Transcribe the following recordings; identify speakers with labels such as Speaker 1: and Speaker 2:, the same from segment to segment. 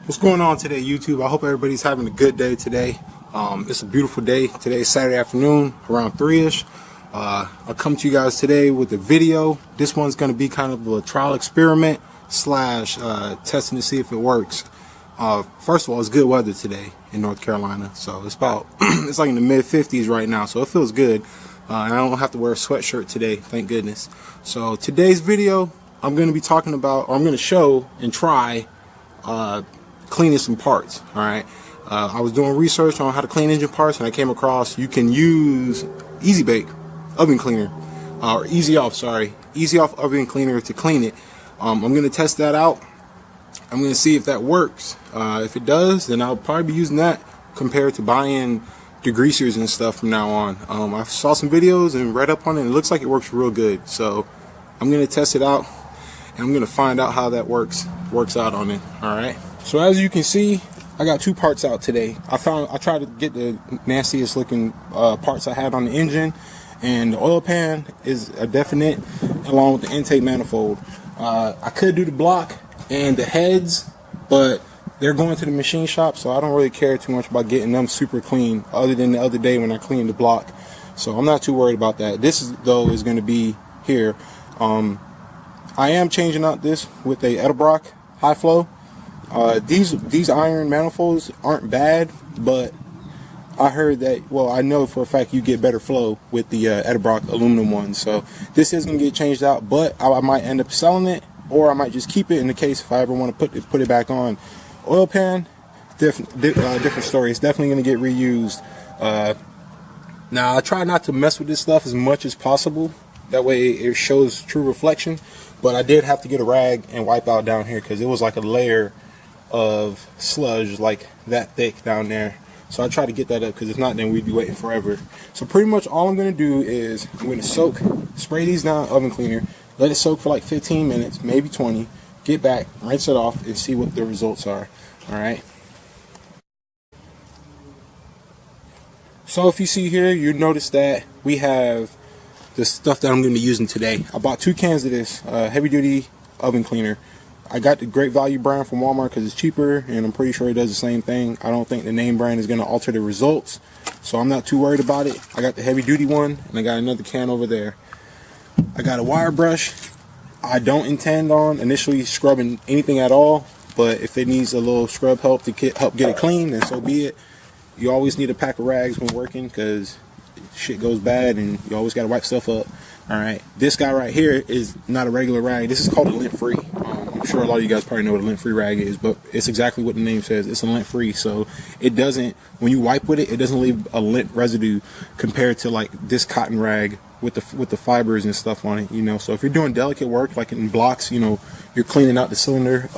Speaker 1: What's going on today, YouTube? I hope everybody's having a good day today. It's a beautiful day. Today is Saturday afternoon, around 3-ish. I'll come to you guys today with a video. This one's going to be kind of a trial experiment slash testing to see if it works. First of all, it's good weather today in North Carolina. So it's about, it's like in the mid 50s right now. So it feels good. And I don't have to wear a sweatshirt today, thank goodness. So today's video, I'm going to be talking about, or I'm going to show and try cleaning some parts. All right, I was doing research on how to clean engine parts, and I came across you can use Easy Bake oven cleaner, or Easy Off oven cleaner to clean it. I'm going to test that out. I'm going to see if that works. If it does, then I'll probably be using that compared to buying degreasers and stuff from now on. I saw some videos and read up on it, and it looks like it works real good. So I'm going to test it out, and I'm going to find out how that works out on it. All right. So as you can see, I got two parts out today. I tried to get the nastiest looking parts I had on the engine, and the oil pan is a definite, along with the intake manifold. I could do the block and the heads, but they're going to the machine shop, so I don't really care too much about getting them super clean, other than the other day when I cleaned the block. So I'm not too worried about that. This is going to be here. I am changing out this with a Edelbrock high flow. These iron manifolds aren't bad, but I heard that, well, I know for a fact you get better flow with the Edelbrock aluminum ones. So this is going to get changed out, but I might end up selling it, or I might just keep it in the case if I ever want to put it back on. Oil pan, different story. It's definitely going to get reused. Now I try not to mess with this stuff as much as possible. That way it shows true reflection. But I did have to get a rag and wipe out down here because it was like a layer of sludge like that thick down there. So I try to get that up, because if not, then we'd be waiting forever. So pretty much all I'm going to do is I'm going to spray these down oven cleaner, let it soak for like 15 minutes, maybe 20, get back, rinse it off, and see what the results are. All right. So if you see here, you notice that we have the stuff that I'm going to be using today. I bought 2 cans of this heavy duty oven cleaner. I got the Great Value brand from Walmart because it's cheaper, and I'm pretty sure it does the same thing. I don't think the name brand is going to alter the results, so I'm not too worried about it. I got the heavy duty one, and I got another can over there. I got a wire brush. I don't intend on initially scrubbing anything at all, but if it needs a little scrub help to help get it clean, then so be it. You always need a pack of rags when working, because shit goes bad and you always got to wipe stuff up. All right, this guy right here is not a regular rag. This is called a lint-free. I'm sure a lot of you guys probably know what a lint-free rag is, but it's exactly what the name says. It's a lint-free, so it doesn't, when you wipe with it, it doesn't leave a lint residue compared to like this cotton rag with the fibers and stuff on it, you know. So if you're doing delicate work like in blocks, you know, you're cleaning out the cylinder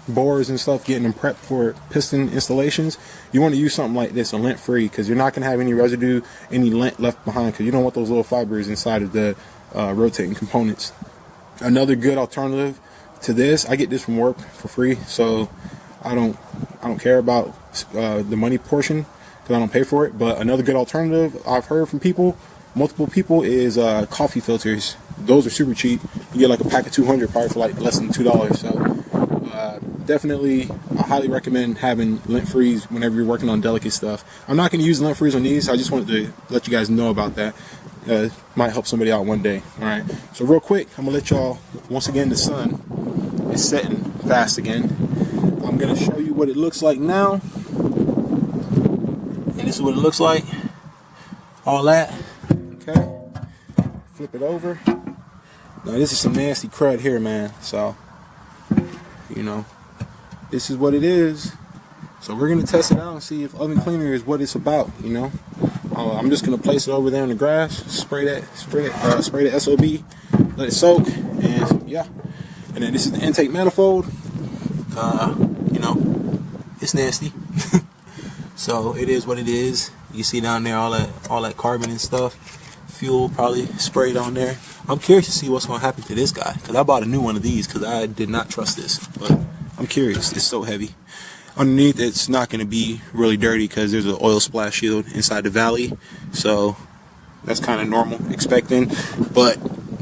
Speaker 1: bores and stuff, getting them prepped for piston installations, you want to use something like this, a lint free, because you're not going to have any residue, any lint left behind, because you don't want those little fibers inside of the rotating components. Another good alternative to this, I get this from work for free, so I don't care about the money portion, because I don't pay for it. But another good alternative I've heard from multiple people is coffee filters. Those are super cheap. You get like a pack of 200 probably for like less than $2. So definitely, I highly recommend having lint frees whenever you're working on delicate stuff. I'm not going to use lint frees on these. I just wanted to let you guys know about that. Might help somebody out one day. All right. So real quick, I'm gonna let y'all, once again, the sun is setting fast again. I'm gonna show you what it looks like now, and this is what it looks like. All that. Okay. Flip it over. Now this is some nasty crud here, man. So, you know, this is what it is. So we're gonna test it out and see if oven cleaner is what it's about. You know, I'm just gonna place it over there in the grass, spray the SOB, let it soak, and yeah. And then this is the intake manifold. You know, it's nasty. So it is what it is. You see down there all that carbon and stuff. Fuel probably sprayed on there. I'm curious to see what's gonna happen to this guy, because I bought a new one of these because I did not trust this. But I'm curious. It's so heavy. Underneath, it's not going to be really dirty because there's an oil splash shield inside the valley, so that's kind of normal, expecting. But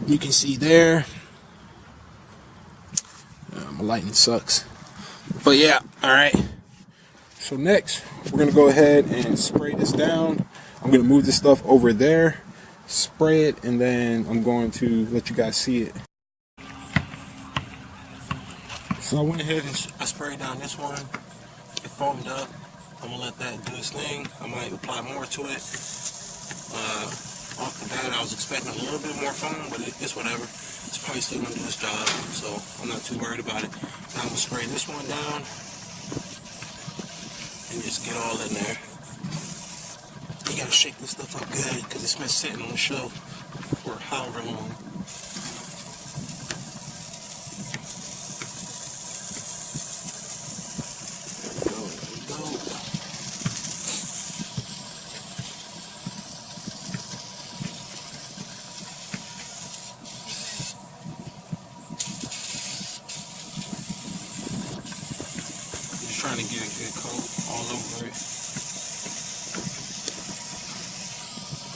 Speaker 1: you can see there, my lighting sucks. But yeah, alright. So next, we're going to go ahead and spray this down. I'm going to move this stuff over there, spray it, and then I'm going to let you guys see it. So I went ahead and I sprayed down this one. It foamed up. I'm going to let that do its thing. I might apply more to it. Off the bat, I was expecting a little bit more foam, but it's whatever. It's probably still going to do its job, so I'm not too worried about it. Now I'm going to spray this one down and just get all in there. You got to shake this stuff up good because it's been sitting on the shelf for however long. Trying to get a good coat all over it.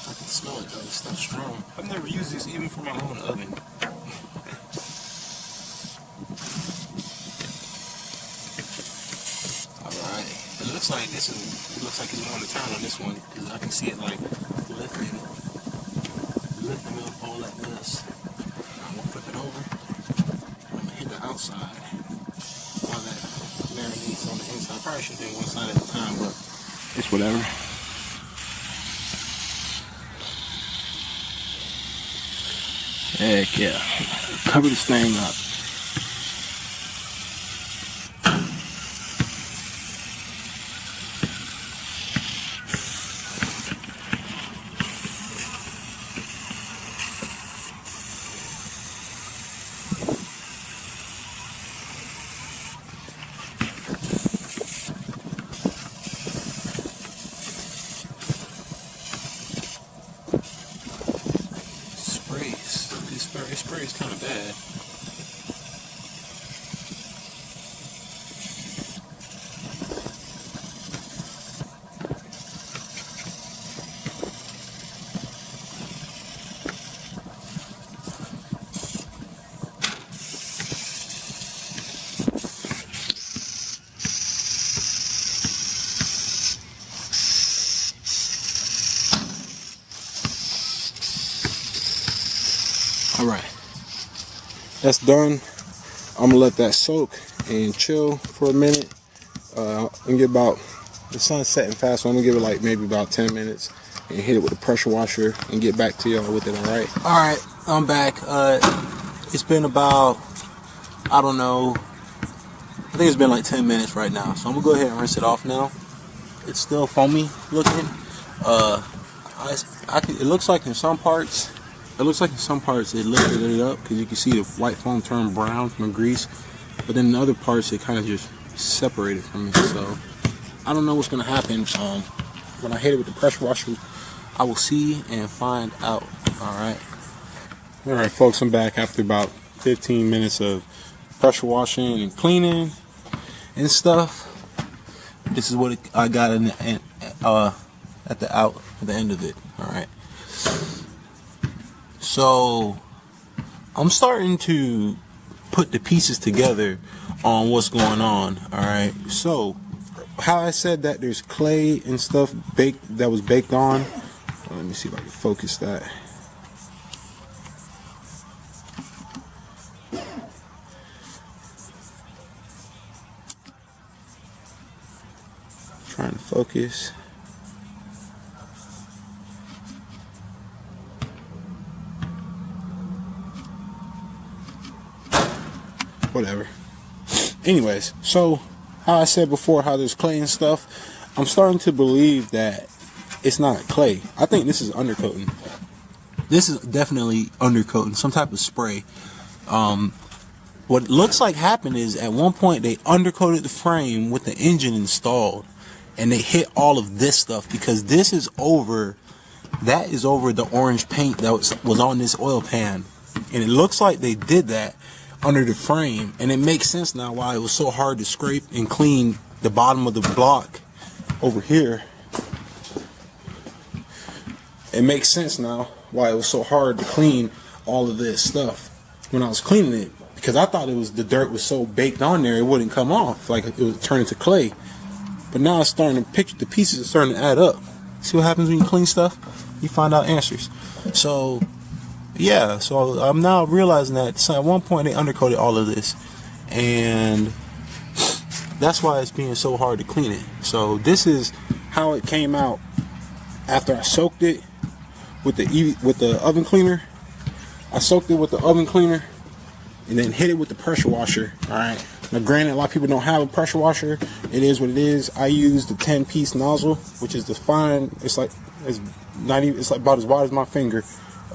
Speaker 1: I can smell it though, it's still strong. I've never used this even for my own oven. Alright, it looks like it's going to turn on this one because I can see it like lifting up all like this. I'm going to flip it over. I'm going to hit the outside. All that marinates on the inside. Probably should do one side at a time, but it's whatever. Heck yeah. Cover this thing up. This spray is kind of bad. Alright, that's done. I'm gonna let that soak and chill for a minute. I'm gonna get about, the sun's setting fast, so I'm gonna give it like maybe about 10 minutes and hit it with a pressure washer and get back to y'all with it. Alright, I'm back. It's been about, I don't know, I think it's been like 10 minutes right now, so I'm gonna go ahead and rinse it off now. It's still foamy looking. It looks like in some parts it lifted it up because you can see the white foam turn brown from the grease, but then in other parts it kind of just separated from it. So I don't know what's gonna happen. When I hit it with the pressure washer, I will see and find out. All right, folks, I'm back after about 15 minutes of pressure washing and cleaning and stuff. This is what I got at the end of it. All right. So I'm starting to put the pieces together on what's going on. All right. So how I said that there's clay and stuff that was baked on. Let me see if I can focus that. Trying to focus. Whatever. Anyways, so how I said before, how there's clay and stuff, I'm starting to believe that it's not clay. I think this is undercoating. This is definitely undercoating, some type of spray. What it looks like happened is at one point they undercoated the frame with the engine installed, and they hit all of this stuff because this is over. That is over the orange paint that was on this oil pan, and it looks like they did that under the frame, and it makes sense now why it was so hard to scrape and clean the bottom of the block over here. It makes sense now why it was so hard to clean all of this stuff when I was cleaning it, because I thought the dirt was so baked on there it wouldn't come off, like it would turn into clay. But now it's starting to the pieces are starting to add up. See what happens when you clean stuff? You find out answers. So yeah, so I'm now realizing that at one point they undercoated all of this, and that's why it's being so hard to clean it. So this is how it came out after I soaked it with the oven cleaner. I soaked it with the oven cleaner and then hit it with the pressure washer. Alright. Now granted, a lot of people don't have a pressure washer. It is what it is. I use the 10-piece nozzle, which is the fine, it's like about as wide as my finger,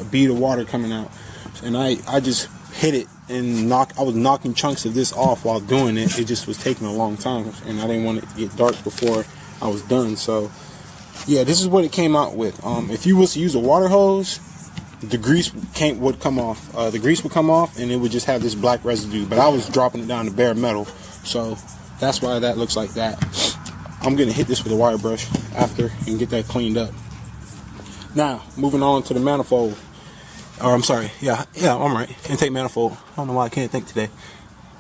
Speaker 1: a bead of water coming out. And I just hit it and I was knocking chunks of this off while doing it. It just was taking a long time, and I didn't want it to get dark before I was done. So yeah, this is what it came out with. If you was to use a water hose, the grease would come off. The grease would come off, and it would just have this black residue. But I was dropping it down to bare metal, so that's why that looks like that. I'm gonna hit this with a wire brush after and get that cleaned up. Now, moving on to the manifold. Or I'm sorry, yeah, I'm right. Intake manifold. I don't know why I can't think today.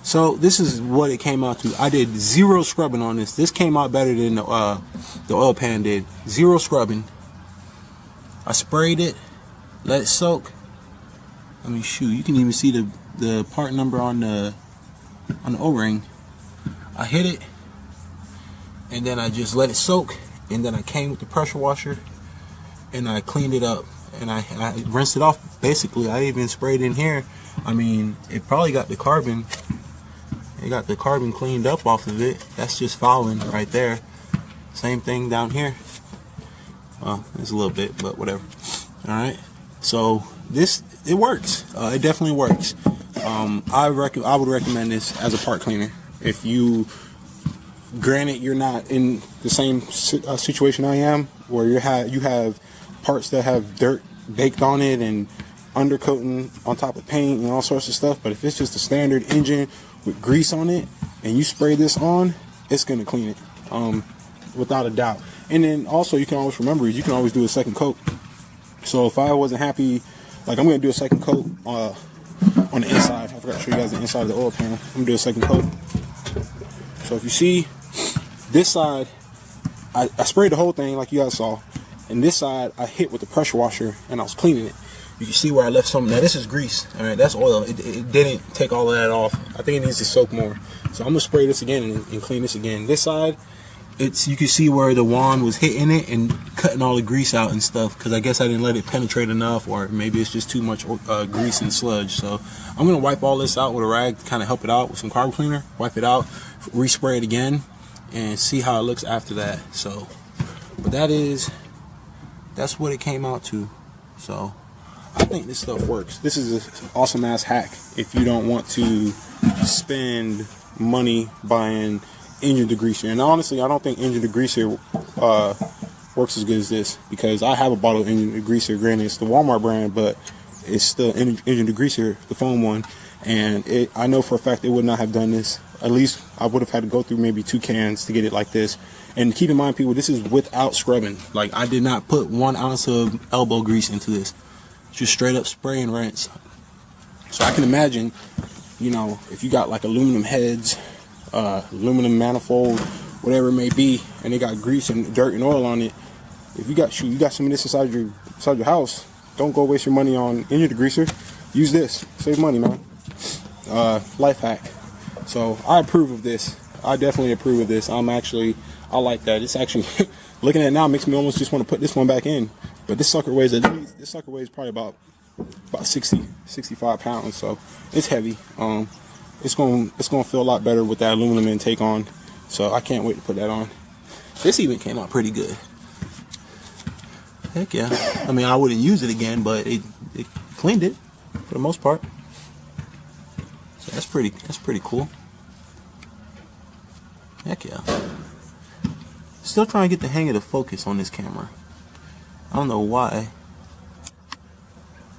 Speaker 1: So this is what it came out to. I did 0 scrubbing on this. This came out better than the oil pan did. 0 scrubbing. I sprayed it, let it soak. I mean, shoot, you can even see the part number on the O-ring. I hit it, and then I just let it soak, and then I came with the pressure washer, and I cleaned it up, and I rinsed it off. Basically, I even sprayed in here. I mean, it probably got the carbon. It got the carbon cleaned up off of it. That's just fouling right there. Same thing down here. Well, it's a little bit, but whatever. All right. So it works. It definitely works. I would recommend this as a part cleaner. If you, granted, you're not in the same situation I am, where you have parts that have dirt baked on it and undercoating on top of paint and all sorts of stuff. But if it's just a standard engine with grease on it and you spray this on, it's gonna clean it, without a doubt. And then also, you can always remember, you can always do a second coat. So if I wasn't happy, like, I'm gonna do a second coat on the inside. I forgot to show you guys the inside of the oil pan. I'm gonna do a second coat. So if you see this side, I sprayed the whole thing like you guys saw, and this side I hit with the pressure washer and I was cleaning it. You can see where I left some. Now this is grease. All right, that's oil. It didn't take all of that off. I think it needs to soak more. So I'm gonna spray this again and clean this again. This side, you can see where the wand was hitting it and cutting all the grease out and stuff, because I guess I didn't let it penetrate enough, or maybe it's just too much grease and sludge. So I'm gonna wipe all this out with a rag to kind of help it out with some carb cleaner. Wipe it out, respray it again, and see how it looks after that. So, but that's what it came out to. So I think this stuff works. This is an awesome ass hack if you don't want to spend money buying engine degreaser. And honestly, I don't think engine degreaser works as good as this, because I have a bottle of engine degreaser. Granted, it's the Walmart brand, but it's still engine degreaser, the foam one. And I know for a fact it would not have done this. At least I would have had to go through maybe 2 cans to get it like this. And keep in mind, people, this is without scrubbing. Like, I did not put 1 ounce of elbow grease into this. Just straight up spray and rinse. So I can imagine, you know, if you got like aluminum heads, aluminum manifold, whatever it may be, and they got grease and dirt and oil on it. If you got some of this inside your house, don't go waste your money on engine degreaser. Use this. Save money, man. Life hack. So I approve of this. I definitely approve of this. I like that. It's actually looking at it now makes me almost just want to put this one back in. But this sucker weighs probably about 65 pounds. So it's heavy. It's gonna feel a lot better with that aluminum intake on. So I can't wait to put that on. This even came out pretty good. Heck yeah. I mean, I wouldn't use it again, but it cleaned it for the most part. So that's pretty cool. Heck yeah. Still trying to get the hang of the focus on this camera. I don't know why.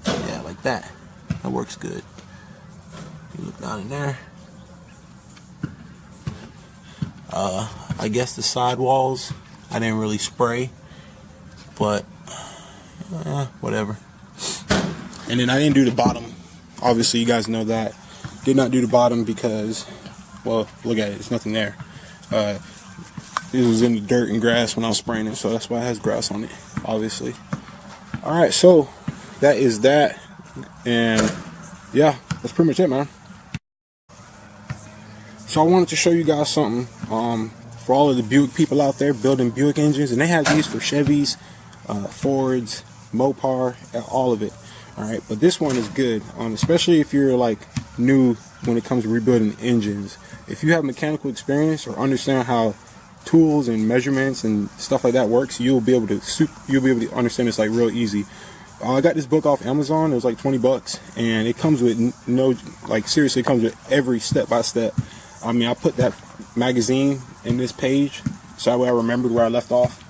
Speaker 1: Yeah, like that. That works good. You look down in there. I guess the sidewalls I didn't really spray, but whatever. And then I didn't do the bottom. Obviously, you guys know that. Did not do the bottom because, well, look at it, there's nothing there. This was in the dirt and grass when I was spraying it, so that's why it has grass on it, obviously. Alright, so that is that, and yeah, that's pretty much it, man. So I wanted to show you guys something for all of the Buick people out there building Buick engines, and they have these for Chevys, Fords, Mopar, all of it. Alright, but this one is good, especially if you're like new when it comes to rebuilding engines. If you have mechanical experience or understand how tools and measurements and stuff like that works, you'll be able to understand this like real easy. I got this book off Amazon. It was like 20 bucks, and it comes with seriously, it comes with every step by step. I mean, I put that magazine in this page so that way I remembered where I left off.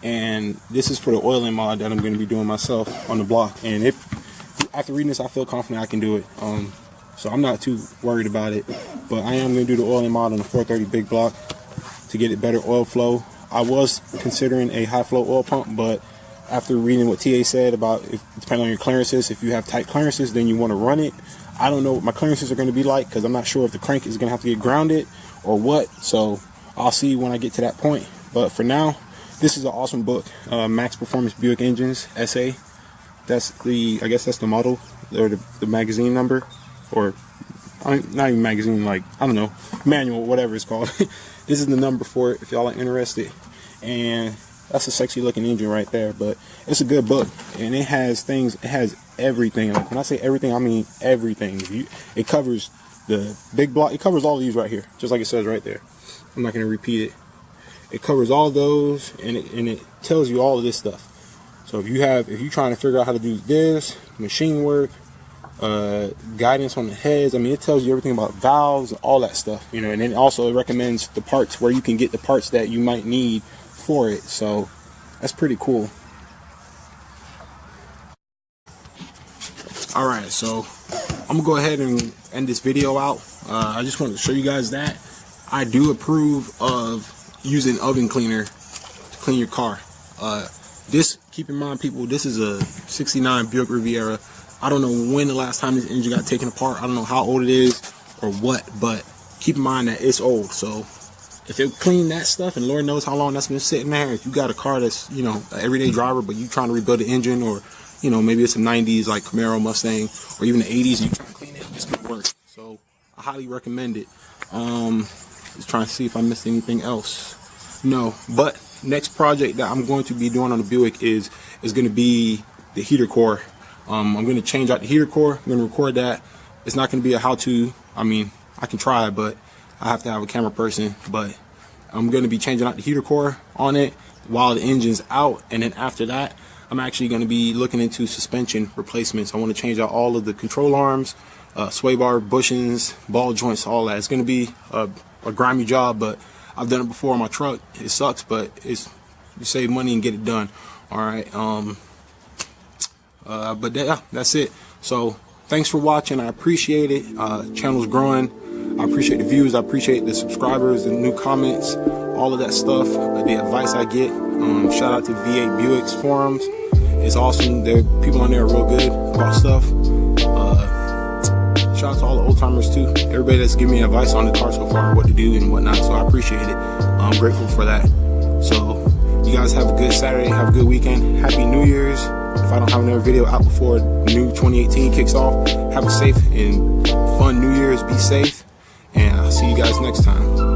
Speaker 1: And this is for the oiling mod that I'm going to be doing myself on the block. And after reading this, I feel confident I can do it. So I'm not too worried about it. But I am going to do the oiling mod on the 430 big block to get it better oil flow. I was considering a high flow oil pump, but after reading what TA said about depending on your clearances, if you have tight clearances, then you want to run it. I don't know what my clearances are going to be like because I'm not sure if the crank is going to have to get grounded or what. So I'll see when I get to that point. But for now, this is an awesome book, Max Performance Buick Engines SA. That's I guess that's the model or the magazine number, or not even magazine, like, I don't know, manual, whatever it's called. This is the number for it if y'all are interested. And that's a sexy looking engine right there. But it's a good book, and it has everything. Like, when I say everything, I mean everything. It covers the big block. It covers all of these right here, just like it says right there. I'm not going to repeat it. It covers all those, and it tells you all of this stuff. So if you're trying to figure out how to do this, machine work, guidance on the heads, I mean, it tells you everything about valves, all that stuff, you know. And then also it recommends the parts where you can get the parts that you might need for it. So that's pretty cool. Alright, so I'm gonna go ahead and end this video out. I just wanted to show you guys that I do approve of using oven cleaner to clean your car. Keep in mind, people, this is a 69 Buick Riviera. I don't know when the last time this engine got taken apart. I don't know how old it is or what, but keep in mind that it's old. So if it cleaned that stuff, and Lord knows how long that's been sitting there, if you got a car that's, you know, an everyday driver, but you trying to rebuild the engine, or, you know, maybe it's a 90s like Camaro, Mustang, or even the 80s, and you trying to clean it, it's gonna work. So I highly recommend it. Just trying to see if I missed anything else. No, but next project that I'm going to be doing on the Buick is going to be the heater core. I'm going to change out the heater core. I'm going to record that. It's not going to be a how-to. I mean, I can try, but I have to have a camera person. But I'm going to be changing out the heater core on it while the engine's out, and then after that, I'm actually going to be looking into suspension replacements. I want to change out all of the control arms, sway bar bushings, ball joints, all that. It's going to be a grimy job, but I've done it before on my truck. It sucks, but you save money and get it done. All right. But yeah, that's it. So thanks for watching. I appreciate it. Channel's growing. I appreciate the views. I appreciate the subscribers, the new comments, all of that stuff, the advice I get. Shout out to VA Buick's forums. It's awesome. People on there are real good about stuff. Shout out to all the old timers too. Everybody that's giving me advice on the car so far, what to do and whatnot. So I appreciate it. I'm grateful for that. So you guys have a good Saturday. Have a good weekend. Happy New Year's. If I don't have another video out before new 2018 kicks off, have a safe and fun New Year's. Be safe. And I'll see you guys next time.